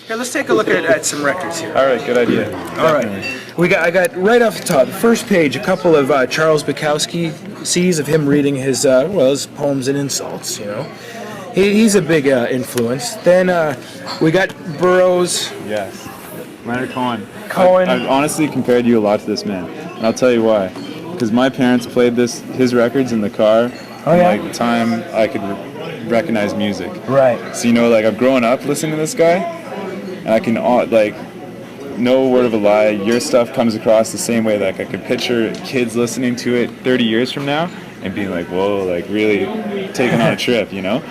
Here, let's take a look at some records here. All right, good idea. All right, I got right off the top, the first page, a couple of Charles Bukowski CDs of him reading his his poems and insults. You know, he's a big influence. Then we got Burroughs. Yes, Leonard Cohen. Cohen. I've honestly compared you a lot to this man, and I'll tell you why. Because my parents played his records in the car. Oh yeah. Like the time I could recognize music. Right. So like I've grown up listening to this guy, and I can no word of a lie, your stuff comes across the same way. Like I could picture kids listening to it 30 years from now and being like, whoa, like really taking on a trip, you know?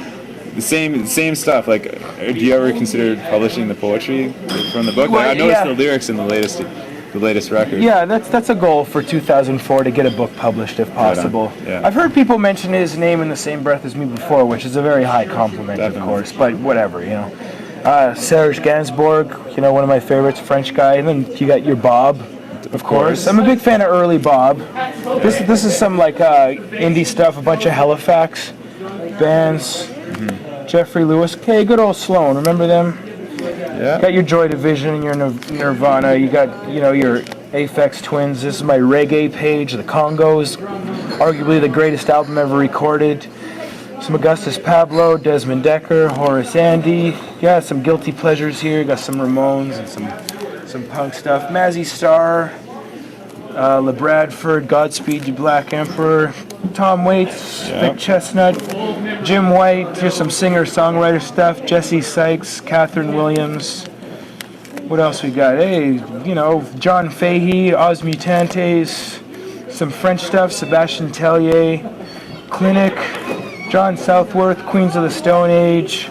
The same stuff. Like, do you ever consider publishing the poetry from the book? Like, I noticed the lyrics in the latest record. Yeah, that's a goal for 2004 to get a book published if possible. Right. Yeah. I've heard people mention his name in the same breath as me before, which is a very high compliment, Definitely. of course. But whatever, you know. Serge Gainsbourg, you know, one of my favorites, French guy. And then you got your Bob, of course. I'm a big fan of early Bob. This is some like indie stuff, a bunch of Halifax bands. Mm-hmm. Jeffrey Lewis. Okay, good old Sloan. Remember them? Yeah. You got your Joy Division and your Nirvana. You got, you know, your Aphex Twins. This is my reggae page. The Congos, arguably the greatest album ever recorded. Some Augustus Pablo, Desmond Decker, Horace Andy. Yeah, some guilty pleasures here. Got some Ramones and some punk stuff. Mazzy Star, La Bradford, Godspeed You Black Emperor, Tom Waits, Vic Chestnut, Jim White. Here's some singer-songwriter stuff. Jesse Sykes, Catherine Williams. What else we got? Hey, you know, John Fahey, Os Mutantes. Some French stuff. Sebastian Tellier, Clinic, John Southworth, Queens of the Stone Age,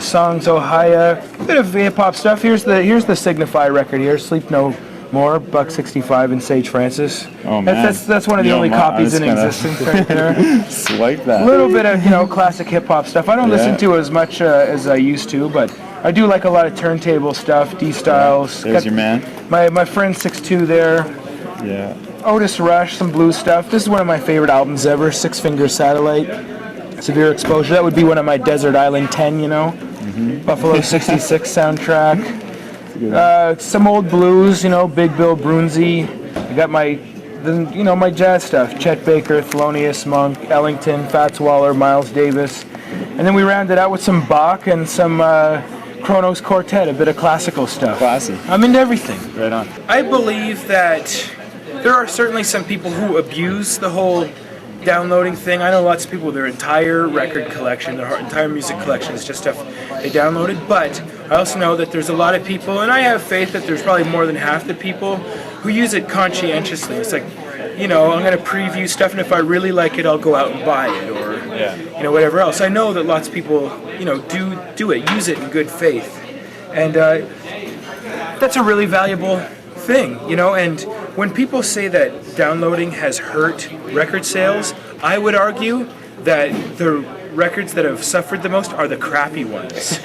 Songs Ohio. A bit of hip-hop stuff. Here's the Signify record here. Sleep No More, Buck 65 and Sage Francis. Oh man, that's one of the only copies in existence right there. Swipe that. A little bit of, you know, classic hip hop stuff. I don't listen to as much as I used to, but I do like a lot of turntable stuff. D Styles. There's your man. My friend 6'2" there. Yeah. Otis Rush, some blues stuff. This is one of my favorite albums ever. Six Finger Satellite. Severe Exposure. That would be one of my Desert Island 10, you know. Mm-hmm. Buffalo 66 soundtrack. Some old blues, you know, Big Bill Brunzi. I got my jazz stuff. Chet Baker, Thelonious Monk, Ellington, Fats Waller, Miles Davis. And then we rounded out with some Bach and some Kronos Quartet, a bit of classical stuff. Classy. I'm into everything. Right on. I believe that there are certainly some people who abuse the whole downloading thing. I know lots of people, their entire record collection, their entire music collection is just stuff they downloaded, but I also know that there's a lot of people, and I have faith that there's probably more than half the people who use it conscientiously. It's like, you know, I'm going to preview stuff, and if I really like it, I'll go out and buy it, or, you know, whatever else. I know that lots of people, you know, do it, use it in good faith, and that's a really valuable thing, you know. And when people say that downloading has hurt record sales, I would argue that the records that have suffered the most are the crappy ones.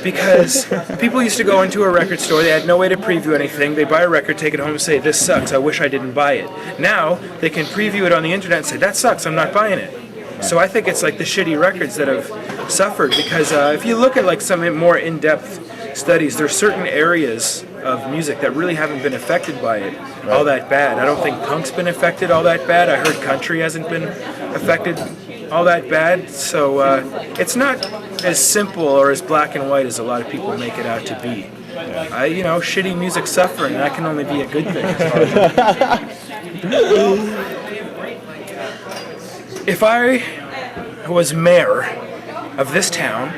because people used to go into a record store, they had no way to preview anything, they buy a record, take it home and say, this sucks, I wish I didn't buy it. Now, they can preview it on the internet and say, that sucks, I'm not buying it. So I think it's like the shitty records that have suffered, because if you look at like some more in-depth studies, there's certain areas of music that really haven't been affected by it all that bad. I don't think punk's been affected all that bad. I heard country hasn't been affected all that bad. So it's not as simple or as black and white as a lot of people make it out to be. You know, shitty music suffering, that can only be a good thing. If I was mayor of this town,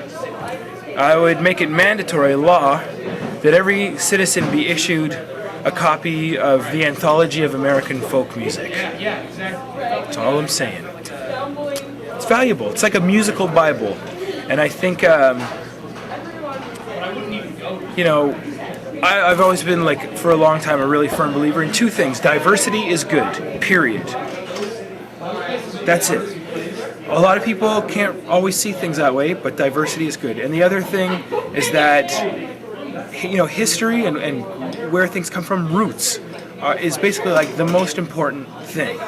I would make it mandatory law that every citizen be issued a copy of the Anthology of American Folk Music. That's all I'm saying. It's valuable. It's like a musical Bible. And I think, you know, I've always been, like, for a long time, a really firm believer in two things. Diversity is good, period. That's it. A lot of people can't always see things that way, but diversity is good. And the other thing is that, you know, history and where things come from, roots, is basically like the most important thing.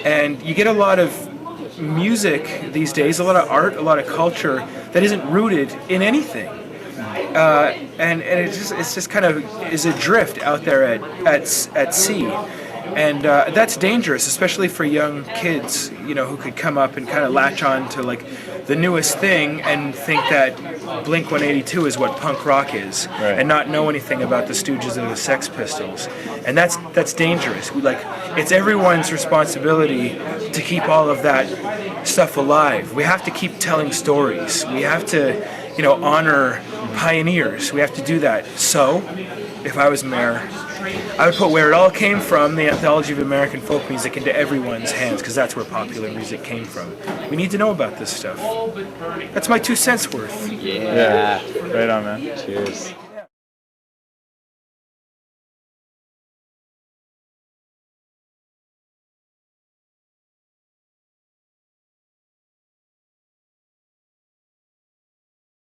And you get a lot of music these days, a lot of art, a lot of culture that isn't rooted in anything. And it's just kind of is adrift out there at sea, and that's dangerous, especially for young kids, who could come up and kind of latch on to like the newest thing and think that Blink 182 is what punk rock is, Right. and not know anything about the Stooges or the Sex Pistols, and that's dangerous. It's everyone's responsibility to keep all of that stuff alive. We have to keep telling stories. We have to, honor pioneers. We have to do that. So, if I was mayor, I would put Where It All Came From, the anthology of American folk music, into everyone's hands, because that's where popular music came from. We need to know about this stuff. That's my 2 cents worth. Yeah. Right on, man. Cheers.